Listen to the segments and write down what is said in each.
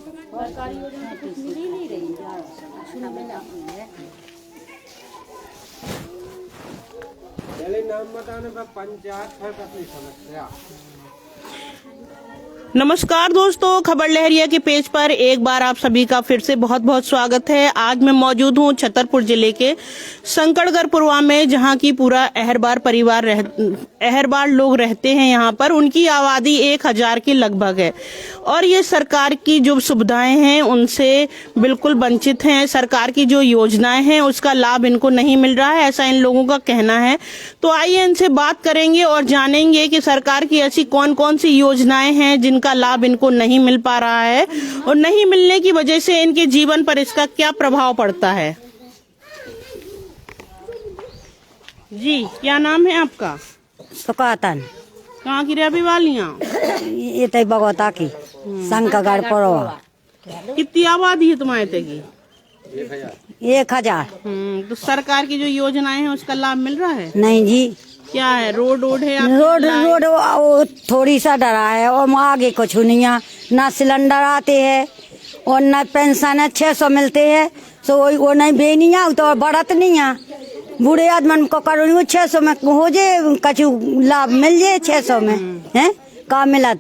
सरकारी योजना कुछ मिल ही नहीं रही है। नाम बताने पर पंचायत है अपनी समस्या। नमस्कार दोस्तों, खबर लहरिया के पेज पर एक बार आप सभी का फिर से बहुत बहुत स्वागत है। आज मैं मौजूद हूं छतरपुर जिले के संकटगढ़ पुरवा में, जहां की पूरा अहरबार लोग रहते हैं। यहां पर उनकी आबादी 1000 के लगभग है और ये सरकार की जो सुविधाएं हैं उनसे बिल्कुल वंचित हैं। सरकार की जो योजनाएं हैं उसका लाभ इनको नहीं मिल रहा है, ऐसा इन लोगों का कहना है। तो आइए इनसे बात करेंगे और जानेंगे कि सरकार की ऐसी कौन कौन सी योजनाएं हैं जिनका लाभ इनको नहीं मिल पा रहा है और नहीं मिलने की वजह से इनके जीवन पर इसका क्या प्रभाव पड़ता है। जी, क्या नाम है आपका? सुकातन। कहाँ की रहने वालियाँ? ये तो बगोता की संकटगढ़ पुरवा। कितनी आबादी है तुम्हारे ते की? 1000। तो सरकार की जो योजनाएं हैं उसका लाभ मिल रहा है? नहीं जी। क्या है, रोड है? रोड वो थोड़ी सा डरा है और आगे कुछ नहीं है। ना सिलेंडर आते हैं और न पेंशन है, 600 मिलते हैं। सो वो नहीं बेनी है तो बढ़त नहीं है। बूढ़े आदमी को करो 600 में हो जाए, कछु लाभ मिल जाए 600 में है का मिलत।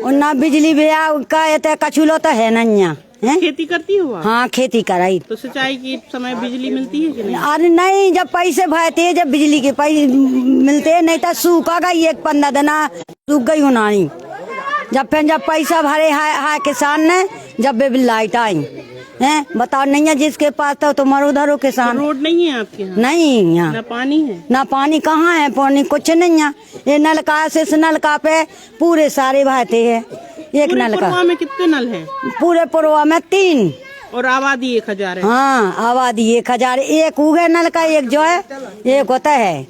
और ना बिजली भैया का कछु लो तो है नहीं है। खेती करती हो? हाँ, खेती कराई। तो सिंचाई की समय बिजली मिलती है कि नहीं? अरे नहीं, जब पैसे भरते जब बिजली के पैसे मिलते हैं, नहीं तो सूखा गई 15 दिन सूख गई उनानी। जब पैसा भरे है किसान ने, जब बिल लाइट आई है बताओ। नहीं है जिसके पास तो मरो धरो किसान। तो रोड नहीं है आपके यहाँ? नहीं, यहाँ ना पानी है? ना पानी कहाँ है, पानी कुछ नहीं है। ये नलका से इस नलका पे पूरे सारे बहते हैं। एक नलका। पुरवा में कितने नल हैं? पूरे पुरवा में 3 और आबादी 1000 है। हाँ, आबादी 1000। एक उगे नल का, एक जो है एक होता है।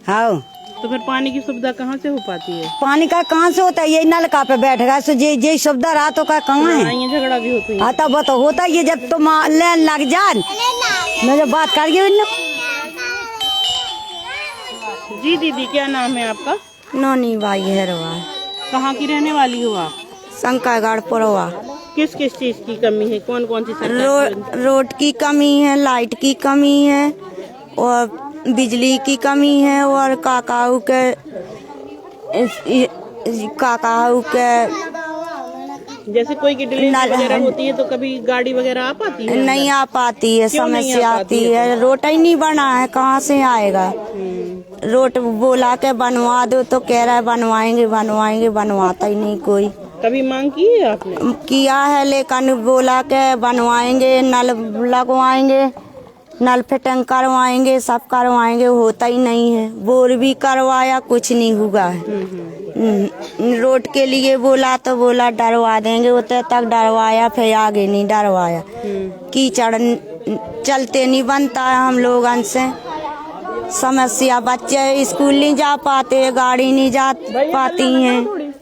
हाँ, तो फिर पानी की सुविधा कहाँ से हो पाती है? पानी का कहाँ से होता है? ये नलका पे बैठ गया सो जे सुविधा रहा तो का कहाँ है? ये झगड़ा भी होता है? आता वो तो होता है। ये जब तुम लेन लग जान मैं जब बात कर जी। दीदी, क्या नाम है आपका? नोनी बाई हेरवा। कहाँ की रहने वाली हो आप? संकटगढ़ पुरवा। किस किस चीज की कमी है? कौन कौन सी सरकार? रोड की कमी है, लाइट की कमी है और बिजली की कमी है और काकाऊ के जैसे कोई की डिलीवरी वगैरह होती है तो कभी गाड़ी वगैरह आ पाती है? नहीं आ पाती है, समस्या आती है। रोड ही नहीं बना है, कहाँ से आएगा? रोड बोला के बनवा दो तो कह रहा है बनवाएंगे, बनवाता ही नहीं कोई। कभी मांग की है आपने? किया है, लेकिन बोला के बनवाएंगे, नल लगवाएंगे, नल फिटिंग करवाएंगे, सब करवाएंगे, होता ही नहीं है। बोर भी करवाया, कुछ नहीं हुआ है। रोड के लिए बोला तो बोला डरवा देंगे, उतने तक डरवाया, फिर आगे नहीं डरवाया। कीचड़ चलते नहीं बनता है हम लोगन से। समस्या, बच्चे स्कूल नहीं जा पाते, गाड़ी नहीं जा पाती हैं,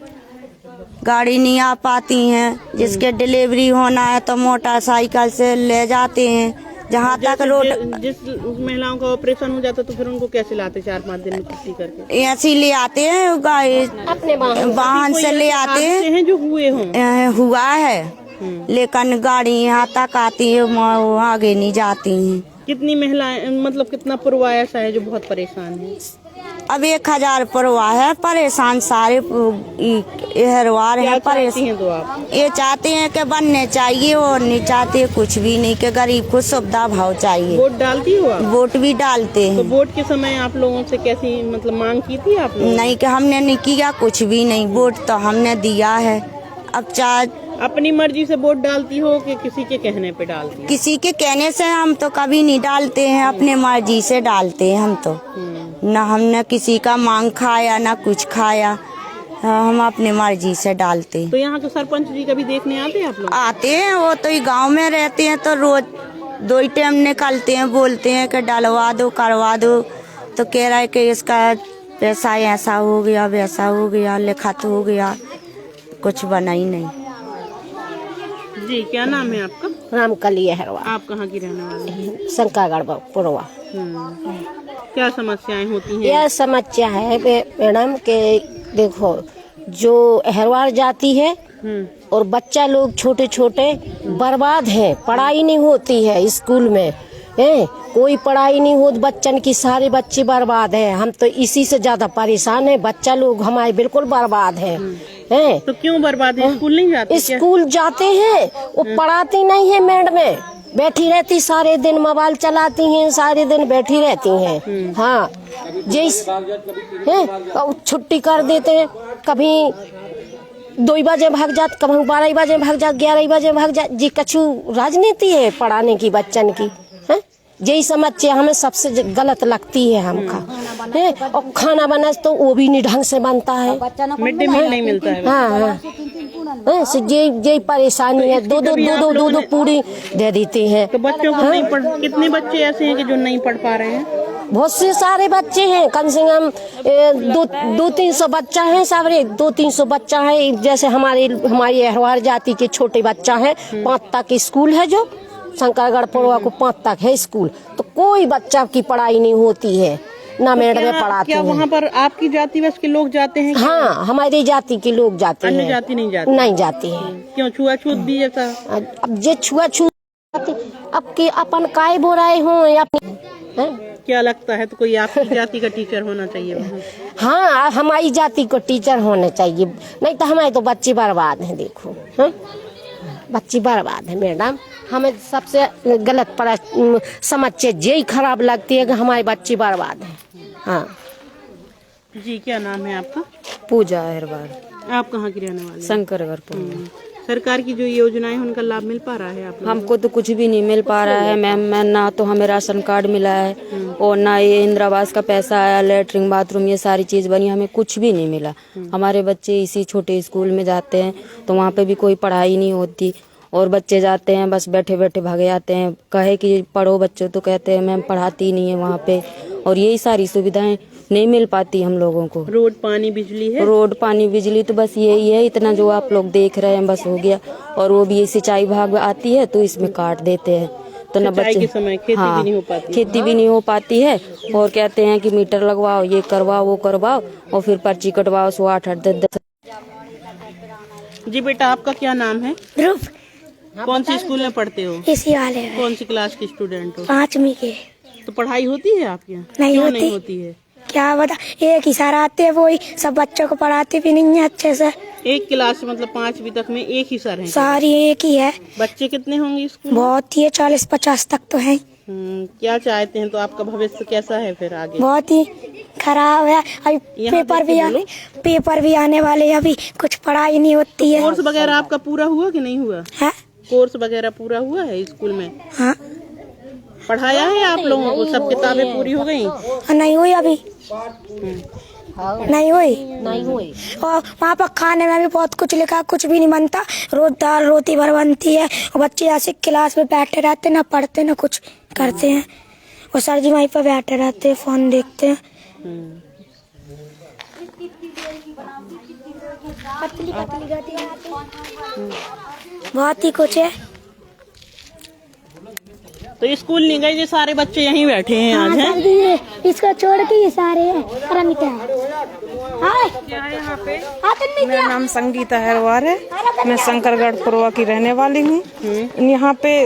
गाड़ी नहीं आ पाती हैं। जिसके डिलीवरी होना है तो मोटरसाइकिल से ले जाते हैं। जहाँ तक रोड, जिस महिलाओं का ऑपरेशन हो जाता तो फिर उनको कैसे लाते? 4-5 दिन में छुट्टी करके ऐसे ले आते हैं, अपने वाहन से ले आते हैं जो हुए हों। हुआ है, लेकिन गाड़ी यहाँ तक आती है, वो आगे नहीं जाती हैं। कितनी महिलाएं, मतलब कितना पुरवा ऐसा है जो बहुत परेशान है? अब 1000 पुरवा है, परेशान सारे हेरवार है परेशान। तो आप ये चाहते हैं कि बनने चाहिए और नहीं चाहते कुछ भी नहीं, कि गरीब को सुविधा भाव चाहिए। वोट डालती हो आप? वोट भी डालते हैं। तो वोट के समय आप लोगों से कैसी मतलब मांग की थी आप लोगों? नहीं, कि हमने नहीं किया कुछ भी नहीं, वोट तो हमने दिया है। अब चाहे अपनी मर्जी से वोट डालती हो कि किसी के कहने पे डालती हो? किसी के कहने से हम तो कभी नहीं डालते हैं, अपने मर्जी से डालते हैं हम तो। न हमने किसी का मांग खाया ना कुछ खाया, हम अपने मर्जी से डालते हैं। तो यहाँ के सरपंच जी कभी देखने आते हैं आप लोग? आते हैं, वो तो ही गांव में रहते हैं तो रोज 2 टाइम निकलते हैं, बोलते हैं कि डलवा दो, करवा दो। तो कह रहा है कि इसका पैसा ऐसा हो गया, वैसा हो गया, लिखत हो गया, कुछ बना ही नहीं। जी, क्या नाम है आपका? रामकली हेरवा। आप कहाँ की रहने वाली हैं? संकटगढ़ पुरवा। क्या समस्याएं होती हैं? यह समस्या है मैडम के देखो, जो हेरवार जाती है और बच्चा लोग छोटे छोटे बर्बाद है, पढ़ाई नहीं होती है स्कूल में, कोई पढ़ाई नहीं होती बच्चन की, सारे बच्चे बर्बाद हैं। हम तो इसी से ज्यादा परेशान है, बच्चा लोग हमारे बिल्कुल बर्बाद हैं। तो क्यों बर्बाद है? स्कूल नहीं जाते? स्कूल जाते हैं, वो पढ़ाती नहीं है, मैडम बैठी रहती सारे दिन, मोबाइल चलाती हैं, सारे दिन बैठी रहती हैं। हाँ, छुट्टी कर देते हैं, कभी 2 बजे भाग जात, कभी 12 बजे भाग जात, 11 बजे भाग जात। जी कछु राजनीति है पढ़ाने की बच्चन की, यही समझे हमें सबसे गलत लगती है हमका। और खाना बना तो वो भी नहीं ढंग से बनता है, मिड डे मील नहीं मिलता है। हाँ, यही परेशानी है। दो पूरी दे देते हैं। तो बच्चों को नहीं पढ़, कितने बच्चे ऐसे हैं कि जो नहीं पढ़ पा रहे हैं? बहुत से सारे बच्चे हैं, कम से कम 200-300 बच्चा है, सारे 200-300 बच्चा है। जैसे हमारी अहरवार जाति के छोटे बच्चा है, 5 तक स्कूल है, जो शंकरगढ़ पड़ुआ को 5 तक है स्कूल, तो कोई बच्चा की पढ़ाई नहीं होती है, ना मैडम पढ़ाती हैं। वहाँ पर आपकी जाति बस के लोग जाते हैं? हाँ, हमारी जाति के लोग जाते हैं, अन्य जाति नहीं जाती? नहीं जाती है। क्यों? छुआछूत भी ऐसा? अब जे छुआछूत, अब के अपन काय बोराए हो क्या लगता है? तो कोई आपकी जाति का टीचर होना चाहिए वहाँ? हाँ, हमारी जाति को टीचर होने चाहिए, नहीं तो हमारे तो बच्चे बर्बाद हैं। देखो बच्चे बर्बाद है मैडम, हमें सबसे गलत समझे यही खराब लगती है कि हमारे बच्चे बर्बाद हैं। हाँ जी, क्या नाम है आपका? पूजा अहरवार। आप कहाँ की रहने वाले? शंकरगढ़। सरकार की जो योजनाएं उनका लाभ मिल पा रहा है आप लोगों? हमको तो कुछ भी नहीं मिल पा रहा है मैम, ना तो हमें राशन कार्ड मिला है और ना ये इंदिरा आवास का पैसा आया, लेटरिन बाथरूम ये सारी चीज बनी, हमें कुछ भी नहीं मिला। हमारे बच्चे इसी छोटे स्कूल में जाते हैं, तो वहाँ पे भी कोई पढ़ाई नहीं होती, और बच्चे जाते हैं बस बैठे बैठे भागे आते हैं। कहे कि पढ़ो बच्चों, तो कहते हैं मैम पढ़ाती नहीं है वहाँ पे, और यही सारी सुविधाएं नहीं मिल पाती हम लोगों को। रोड पानी बिजली है? रोड पानी बिजली तो बस यही है, इतना जो आप लोग देख रहे हैं बस हो गया। और वो भी सिंचाई विभाग आती है तो इसमें काट देते हैं, तो न बच्चे के समय खेती भी नहीं हो पाती। खेती भी नहीं हो पाती है, और कहते हैं कि मीटर लगवाओ, ये करवाओ, वो करवाओ, और फिर पर्ची कटवाओ 8-8 10-10। जी बेटा, आपका क्या नाम है? ध्रुव। कौन सी स्कूल में पढ़ते हो? इसी वाले में। कौन सी क्लास की स्टूडेंट हो? 5वीं के। तो पढ़ाई होती है आपके यहाँ? नहीं क्यों होती। नहीं होती है? क्या बता, एक ही सर आते हैं, वही सब बच्चों को पढ़ाते भी नहीं है अच्छे से। एक क्लास मतलब 5वीं तक में एक ही सर है? सारी एक ही है। बच्चे कितने होंगे स्कूल? बहुत ही 40-50 तक तो है। क्या चाहते हैं? तो आपका भविष्य कैसा है फिर आगे? बहुत ही खराब है। अभी पेपर भी आने वाले, अभी कुछ पढ़ाई नहीं होती है। कोर्स वगैरह आपका पूरा हुआ कि नहीं हुआ है? कोर्स वगैरह पूरा हुआ है स्कूल में? हाँ, पढ़ाया है आप लोगों को? सब किताबें पूरी हो गयी? नहीं हुई अभी, नहीं हुई। और वहाँ पर खाने में भी बहुत कुछ लिखा, कुछ भी नहीं बनता। रोज दाल रोटी भर बनती है, और बच्चे ऐसे क्लास में बैठे रहते, ना पढ़ते ना कुछ करते हैं, और सर जी वहीं पर बैठे रहते हैं, फोन देखते हैं। बहुत ही कुछ है। तो स्कूल नहीं गए? ये सारे बच्चे यहीं बैठे हैं आज हैं? इसको छोड़ के ये सारे हैं। मेरा नाम संगीता अहरवार है, मैं शंकरगढ़ पुरवा की रहने वाली हूँ। यहाँ पे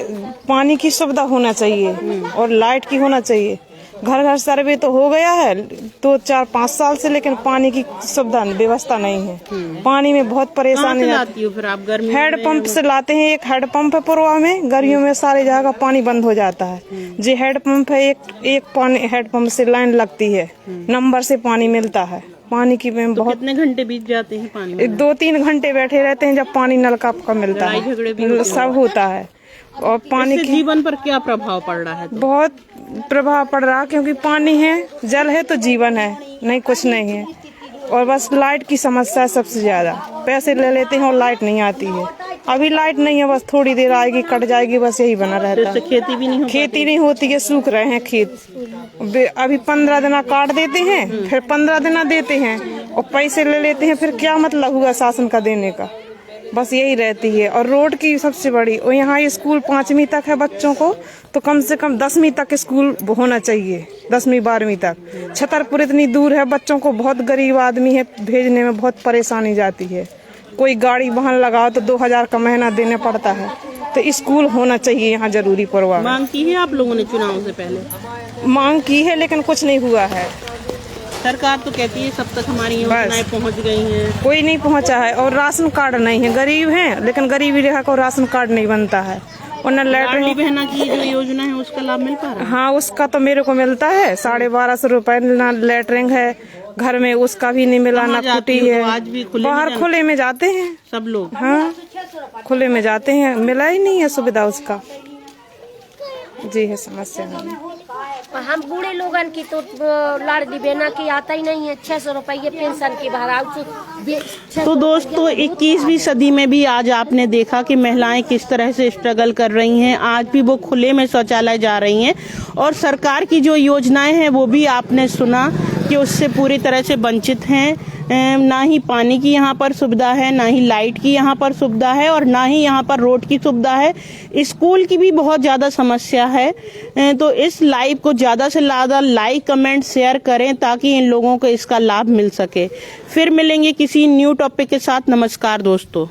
पानी की सुविधा होना चाहिए और लाइट की होना चाहिए। घर घर सर्वे तो हो गया है 2-4-5 साल से, लेकिन पानी की सुविधा व्यवस्था नहीं है। पानी में बहुत परेशानी आती है। फिर आप गर्मी हेड पंप से लाते हैं, एक हेड पंप है पुरवा में, गर्मियों में सारी जगह पानी बंद हो जाता है। जी हेड पंप है, एक पानी हेड पंप से लाइन लगती है, नंबर से पानी मिलता है। पानी की में तो बहुत कितने घंटे बीत जाते हैं पानी में? 2-3 घंटे बैठे रहते हैं जब पानी नलका का मिलता है, सब होता है। और पानी के जीवन पर क्या प्रभाव पड़ रहा है? बहुत प्रभाव पड़ रहा है, क्योंकि पानी है, जल है तो जीवन है, नहीं कुछ नहीं है। और बस लाइट की समस्या सबसे ज्यादा, पैसे ले लेते हैं और लाइट नहीं आती है। अभी लाइट नहीं है, बस थोड़ी देर आएगी कट जाएगी, बस यही बना रहता है। खेती भी नहीं होती है, सूख रहे हैं खेत। अभी 15 दिन काट देते हैं, फिर 15 दिन देते हैं और पैसे ले लेते हैं, फिर क्या मतलब हुआ शासन का देने का? बस यही रहती है। और रोड की सबसे बड़ी, और यहाँ स्कूल 5वीं तक है बच्चों को, तो कम से कम 10वीं तक स्कूल होना चाहिए, 10वीं 12वीं तक। छतरपुर इतनी दूर है, बच्चों को बहुत गरीब आदमी है, भेजने में बहुत परेशानी जाती है। कोई गाड़ी वाहन लगाओ तो 2000 का महीना देना पड़ता है। तो स्कूल होना चाहिए यहाँ जरूरी परवाह। मांग की है आप लोगों ने चुनाव से पहले? मांग की है लेकिन कुछ नहीं हुआ है। सरकार तो कहती है सब तक हमारी योजनाएं पहुंच गई हैं। कोई नहीं पहुंचा है और राशन कार्ड नहीं है। गरीब हैं लेकिन गरीबी रेखा को राशन कार्ड नहीं बनता है। और न लाडली बहना की जो योजना है उसका लाभ मिल पा रहा है? हाँ, उसका तो मेरे को मिलता है 1250 रुपए। ना लेटरिंग है घर में, उसका भी नहीं मिला, ना कुटी है। आज भी बाहर खुले में जाते हैं सब लोग। हाँ, खुले में जाते हैं, मिला ही नहीं है सुविधा उसका। जी है समस्या हमें। हम बूढ़े लोगन की तो लाडली बहना की आता ही नहीं है। 600 रुपये पेंशन की भराव। तो दोस्तों 21वीं सदी में भी आज आपने देखा कि महिलाएं किस तरह से स्ट्रगल कर रही हैं। आज भी वो खुले में शौचालय जा रही हैं और सरकार की जो योजनाएं हैं वो भी आपने सुना कि उससे पूरी तरह से वंचित हैं। ना ही पानी की यहाँ पर सुविधा है, ना ही लाइट की यहाँ पर सुविधा है और ना ही यहाँ पर रोड की सुविधा है। स्कूल की भी बहुत ज़्यादा समस्या है। तो इस लाइव को ज़्यादा से ज़्यादा लाइक, कमेंट, शेयर करें ताकि इन लोगों को इसका लाभ मिल सके। फिर मिलेंगे किसी न्यू टॉपिक के साथ। नमस्कार दोस्तों।